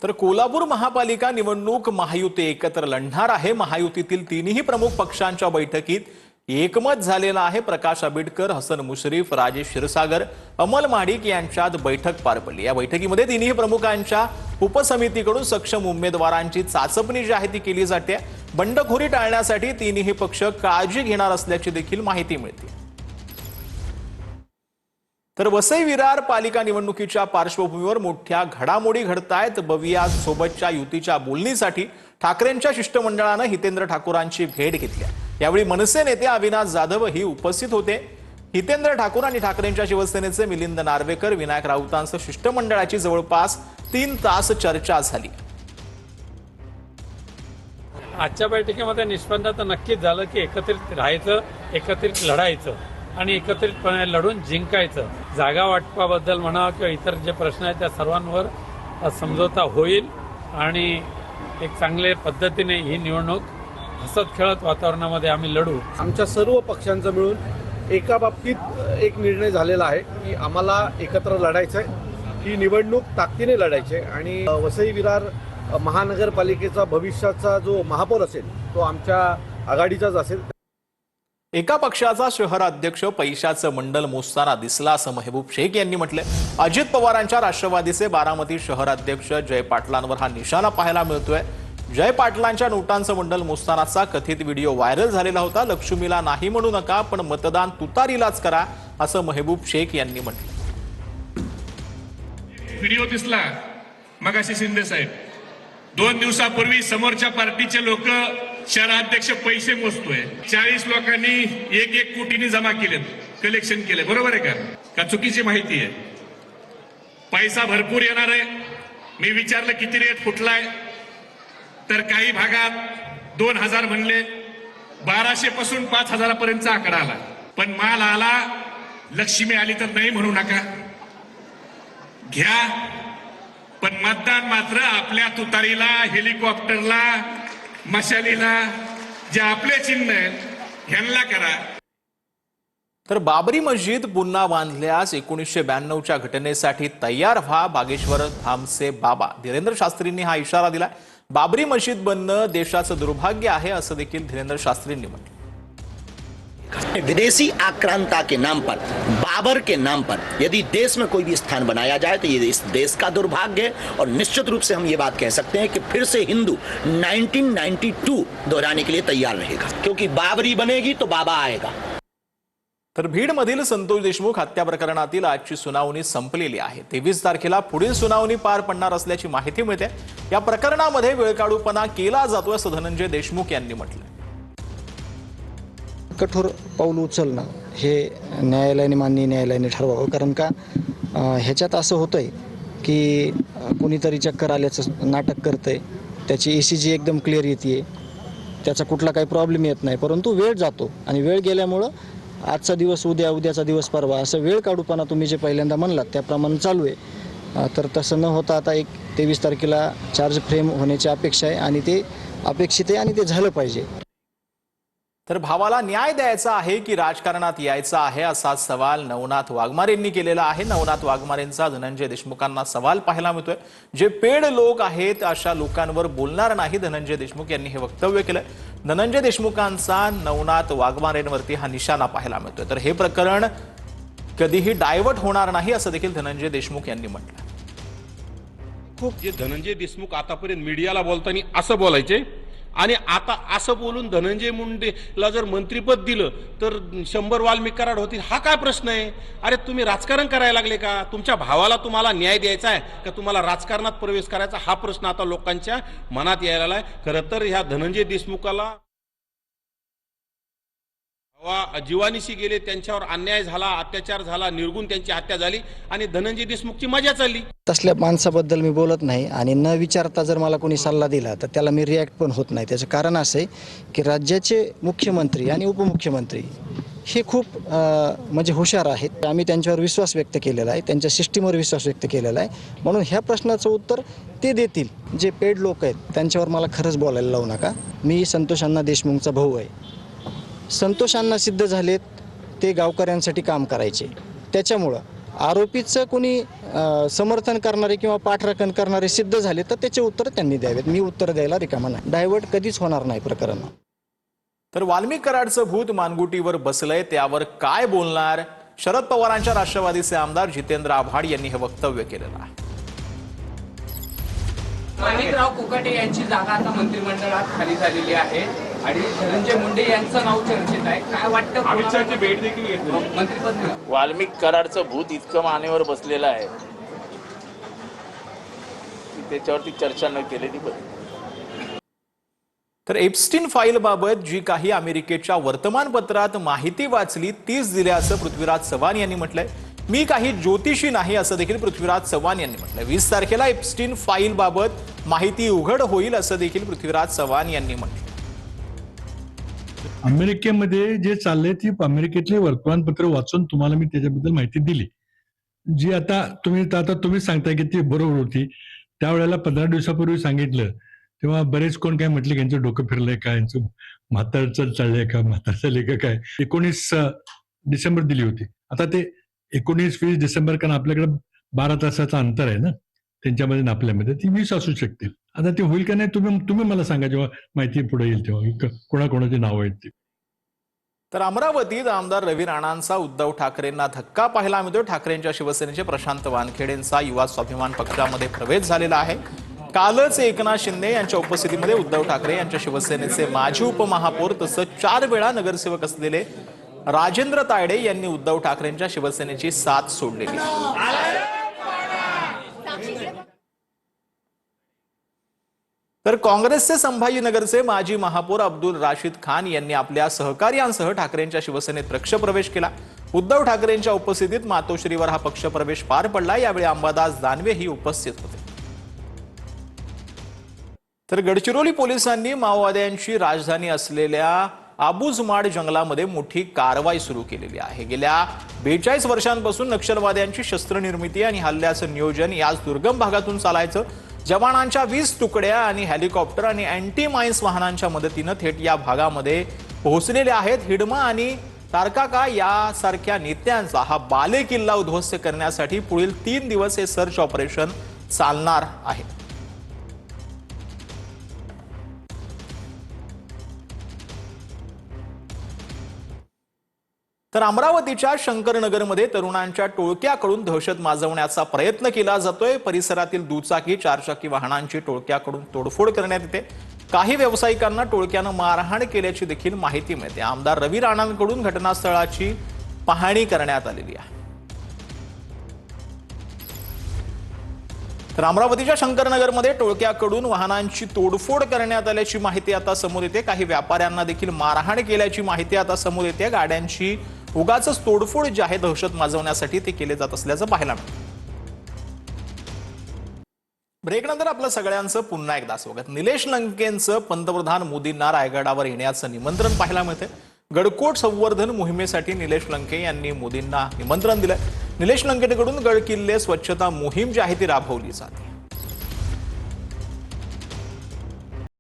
तर कोल्हापूर महापालिका निवडणूक महायुती एकत्र लढणार आहे। महायुतीतील तीनही प्रमुख पक्षांच्या बैठकीत एकमत झालेलं आहे। प्रकाश आंबेडकर, हसन मुश्रीफ, राजेश क्षीरसागर, अमल महाडिक यांच्यात बैठक पार पडली। या बैठकीमध्ये तिन्ही प्रमुखांच्या उपसमितीकडून सक्षम उमेदवारांची चाचपणी जी आहे ती केली जाते। बंडखोरी टाळण्यासाठी तिन्ही पक्ष काळजी घेणार असल्याची देखील माहिती मिळते। तर वसई विरार पालिका निवडणुकीच्या पार्श्वभूमीवर मोठ्या घडामोडी घडतायत। बविया सोबतच्या युतीच्या बोलणीसाठी ठाकरेंच्या शिष्टमंडळाने हितेंद्र ठाकूरांची भेट घेतली। यावेळी मनसे नेते अविनाश जाधव ही उपस्थित होते। हितेंद्र ठाकूर आणि ठाकरेंच्या शिवसेनेचे मिलिंद नार्वेकर, विनायक राऊतांसह शिष्टमंडळाची जवळपास 3 तास चर्चा झाली। आजच्या बैठकीमध्ये निष्पन्न तर नक्कीच झालं की एकत्रित राहायचं, एकत्रित लढायचं आणि एकत्रितपणे लढून जिंकायचं। जागा वाटपाबद्दल म्हणा किंवा इतर जे प्रश्न आहेत त्या सर्वांवर समझोता होईल आणि एक चांगल्या पद्धतीने ही निवडणूक हसत खेळत वातावरणामध्ये आम्ही लढू। आमच्या सर्व पक्षांचं मिळून एका बाबतीत एक निर्णय झालेला आहे की आम्हाला एकत्र लढायचं आहे, ही निवडणूक ताकदीने लढायची आहे आणि वसई विरार महानगरपालिकेचा भविष्याचा जो महापौर असेल तो आमच्या आघाडीचाच असेल। एका पक्षाचा शहराध्यक्ष पैशाचं मंडल मोजताना दिसला असं महबूब शेख यांनी म्हटलंय। अजित पवारांच्या राष्ट्रवादीचे बारामती शहराध्यक्ष जय पाटलांवर हा निशाणा पाहायला मिळतोय। जय पाटलांच्या नोटांचं मंडल मोजतानाचा कथित व्हिडिओ व्हायरल झालेला होता। लक्ष्मीला नाही म्हणू नका, पण मतदान तुतारीलाच करा असं महबूब शेख यांनी म्हटलं। व्हिडिओ दिसला मगाशी शिंदे साहेब, 2 दिवसापूर्वी समोरच्या पार्टीचे लोक शहराध्यक्ष पैसे मोजतोय। 40 लोकांनी 1-1 कोटींनी जमा केलेत, कलेक्शन केले, बरोबर आहे का चुकीची माहिती आहे? पैसा भरपूर येणार आहे। मी विचारलं किती रेट फुटलाय, तर काही भागात 2000 म्हणले, 1200 पासून 5000 पर्यंतचा आकडा आला। पण माल आला, लक्ष्मी आली तर नाही म्हणू नका, घ्या, पण मतदान मात्र आपल्या तुतारीला, हेलिकॉप्टरला, मशालीला, जे आपले चिन्ह आहेत ह्यांना करा। तर बाबरी मस्जिद पुन्हा बांधल्यास 1992च्या घटनेसाठी तयार व्हा। बागेश्वर धामचे बाबा धीरेंद्र शास्त्रींनी हा इशारा दिला। बाबरी मस्जिद बनणं देशाचं दुर्भाग्य आहे असं देखील धीरेंद्र शास्त्रींनी म्हटलं। विदेशी आक्रांता के नाम पर, बाबर के नाम पर यदि देश में कोई भी स्थान बनाया जाए तो ये इस देश का दुर्भाग्य है। और निश्चित रूप से हम ये बात कह सकते हैं कि फिर से हिंदू 1992 दोहराने के लिए तैयार रहेगा, क्योंकि बाबरी बनेगी तो बाबा आएगा। तर बीडमधील संतोष देशमुख हत्या प्रकरणातील आजची सुनावणी संपलेली आहे। 23 तारखेला पुढील सुनावणी पार पडणार असल्याची माहिती मिळते। या प्रकरणामध्ये वेळकाढूपणा केला जातोय असं धनंजय देशमुख यांनी म्हटलं। कठोर पाऊल उचलणं हे न्यायालयाने, माननीय न्यायालयाने ठरवावं। कारण का ह्याच्यात असं होतंय की कोणीतरी चक्कर आल्याचं नाटक करतंय, त्याची ECG एकदम क्लिअर येते, त्याचा कुठला काही प्रॉब्लेम येत नाही, परंतु वेळ जातो आणि वेळ गेल्यामुळं आजचा दिवस उद्या, उद्याचा दिवस परवा असं वेळ काढूपणा तुम्ही जे पहिल्यांदा म्हणलात त्याप्रमाणे चालू आहे। तर तसं न होता आता 23 तारखेला चार्ज फ्रेम होण्याची अपेक्षा आहे आणि ते अपेक्षित आहे आणि ते झालं पाहिजे। तर भावाला न्याय द्यायचा आहे की राजकारणात यायचा आहे असा सवाल नवनाथ वाघमारेंनी केलेला आहे। नवनाथ वाघमारेंचा धनंजय देशमुखांना सवाल पाहायला मिळतोय। जे पेड लोक आहेत अशा लोकांवर बोलणार नाही, धनंजय देशमुख यांनी हे वक्तव्य केलं। धनंजय देशमुखांचा नवनाथ वाघमारेंवरती हा निशाणा पाहायला मिळतोय। तर हे प्रकरण कधीही डायव्हर्ट होणार नाही असं देखील धनंजय देशमुख यांनी म्हटलं। खूप जे धनंजय देशमुख आतापर्यंत मीडियाला बोलताना असं बोलायचे आणि आता असं बोलून धनंजय मुंडेला जर मंत्रिपद दिलं तर 100 वाल्मिक कराड होतील, हा काय प्रश्न आहे? अरे तुम्ही राजकारण करायला लागले का? तुमच्या भावाला तुम्हाला न्याय द्यायचा आहे का तुम्हाला राजकारणात प्रवेश करायचा? हा प्रश्न आता लोकांच्या मनात यायला आहे। खरं तर ह्या धनंजय देशमुखाला जीवानिशी गेले, त्यांच्यावर अन्याय झाला, अत्याचार झाला, निर्गुण त्यांची हत्या झाली आणि धनंजय देशमुखची मजा चालली। तसल्या माणसाबद्दल मी बोलत नाही आणि न विचारता जर मला कोणी सल्ला दिला तर त्याला मी रिॲक्ट पण होत नाही। त्याचं कारण असं आहे की राज्याचे मुख्यमंत्री आणि उपमुख्यमंत्री हे खूप म्हणजे हुशार आहेत। आम्ही त्यांच्यावर विश्वास व्यक्त केलेला आहे, त्यांच्या सिस्टीमवर विश्वास व्यक्त केलेला आहे, म्हणून ह्या प्रश्नाचं उत्तर ते देतील। जे पेड लोक आहेत त्यांच्यावर मला खरंच बोलायला लावू नका। मी संतोष अण्णा देशमुखचा भाऊ आहे। संतोष अण्णा सिद्ध झालेत ते गावकऱ्यांसाठी काम करायचे, त्याच्यामुळं आरोपीचं कोणी समर्थन करणारे किंवा पाठराखण करणारे सिद्ध झाले तर त्याचे उत्तर त्यांनी द्यावेत. मी उत्तर द्यायला रिकामा नाही. डायव्हर्ट कधीच होणार नाही प्रकरण. तर वाल्मिक कराडचं भूत मानगुटीवर बसलंय, त्यावर काय बोलणार? शरद पवारांच्या राष्ट्रवादीचे आमदार जितेंद्र आव्हाड यांनी हे वक्तव्य केलेलं आहे. माणिकराव कोकाटे यांची जागा आता मंत्रिमंडळात खाली झालेली आहे आणि धनंजय मुंडे यांचं नाव चर्चेत आहे. काय वाटतं? अमित शहाची भेट देखील घेतली. मंत्रिपद मिळालं. वाल्मिक कराडचं भूत इतकं मानेवर बसलेलं आहे की त्याच्यावरती चर्चा न केलेली बरी. तर एप्स्टीन फाईलबाबत जी काही अमेरिकेच्या वर्तमानपत्रात माहिती वाचली तीच दिल्याचं पृथ्वीराज चव्हाण यांनी म्हटलंय. मी काही ज्योतिषी नाही असं देखील पृथ्वीराज चव्हाण यांनी म्हटलंय. 20 तारखेला एप्स्टीन फाईलबाबत माहिती उघड होईल असं देखील पृथ्वीराज चव्हाण यांनी म्हटलं. अमेरिकेमध्ये जे चाललंय ती अमेरिकेतले वर्तमानपत्र वाचून तुम्हाला मी त्याच्याबद्दल माहिती दिली, जी आता तुम्ही सांगताय की ती बरोबर होती. त्यावेळेला 15 दिवसापूर्वी सांगितलं तेव्हा बरेच कोण काय म्हटले की यांचं डोकं फिरलंय का, यांचं म्हातारचं चाललंय का, म्हातार चाललंय का काय. 19 डिसेंबर दिली होती. आता ते 19-20 डिसेंबर, कारण आपल्याकडे 12 तासाचं अंतर आहे ना त्यांच्यामध्ये आपल्यामध्ये, ती 20 असू शकतील. आता ते होईल का नाही तुम्ही मला सांगा जेव्हा माहिती पुढे येईल तेव्हा कोणाकोणाची नावं आहेत ती. तर अमरावतीत आमदार रवी राणांचा उद्धव ठाकरेंना धक्का पाहायला मिळतोय. ठाकरेंच्या शिवसेनेचे प्रशांत वानखेडेंचा युवा स्वाभिमान पक्षामध्ये प्रवेश झालेला आहे. कालच एकनाथ शिंदे यांच्या उपस्थितीमध्ये उद्धव ठाकरे यांच्या शिवसेनेचे माजी उपमहापौर तसंच 4 वेळा नगरसेवक असलेले राजेंद्र तायडे यांनी उद्धव ठाकरेंच्या शिवसेनेची साथ सोडलेली. तर काँग्रेसचे संभाजीनगरचे माजी महापौर अब्दुल राशीद खान यांनी आपल्या सहकार्यांसह ठाकरेंच्या शिवसेनेत पक्षप्रवेश केला. उद्धव ठाकरेंच्या उपस्थितीत मातोश्रीवर हा पक्षप्रवेश पार पडला. यावेळी अंबादास दानवे ही उपस्थित होते. तर गडचिरोली पोलिसांनी माओवाद्यांची राजधानी असलेल्या आबुजमाड जंगलामध्ये मोठी कारवाई सुरू केलेली आहे. गेल्या 42 वर्षांपासून नक्षलवाद्यांची शस्त्रनिर्मिती आणि हल्ल्याचं नियोजन याच दुर्गम भागातून चालायचं. जवानांच्या 20 तुकड्या आणि हेलिकॉप्टर आणि अँटी माइन्स वाहनांच्या मदतीनं थेट या भागामध्ये पोहोचलेले आहेत. हिडमा आणि तारकाका यासारख्या नेत्यांचा हा बालेकिल्ला उद्ध्वस्त करण्यासाठी पुढील 3 दिवस हे सर्च ऑपरेशन चालणार आहे. तर अमरावतीच्या शंकरनगरमध्ये तरुणांच्या टोळक्याकडून दहशत माजवण्याचा प्रयत्न केला जातोय. परिसरातील दुचाकी 4 चाकी वाहनांची टोळक्याकडून तोडफोड करण्यात येते. काही व्यावसायिकांना टोळक्यानं मारहाण केल्याची देखील माहिती मिळते. आमदार रवी राणांकडून घटनास्थळाची पाहणी करण्यात आलेली आहे. तर अमरावतीच्या शंकरनगरमध्ये टोळक्याकडून वाहनांची तोडफोड करण्यात आल्याची माहिती आता समोर येते. काही व्यापाऱ्यांना देखील मारहाण केल्याची माहिती आता समोर येते. गाड्यांची उगाचच तोडफोड जी आहे दहशत माजवण्यासाठी ते केले जात असल्याचं पाहायला मिळतं. ब्रेकनंतर आपलं सगळ्यांचं पुन्हा एकदा स्वागत. निलेश लंकेंचं पंतप्रधान मोदींना रायगडावर येण्याचं निमंत्रण पाहायला मिळते. गडकोट संवर्धन मोहिमेसाठी निलेश लंके यांनी मोदींना निमंत्रण दिलंय. निलेश लंकेकडून गड किल्ले स्वच्छता मोहीम जी आहे ती राबवली जाते.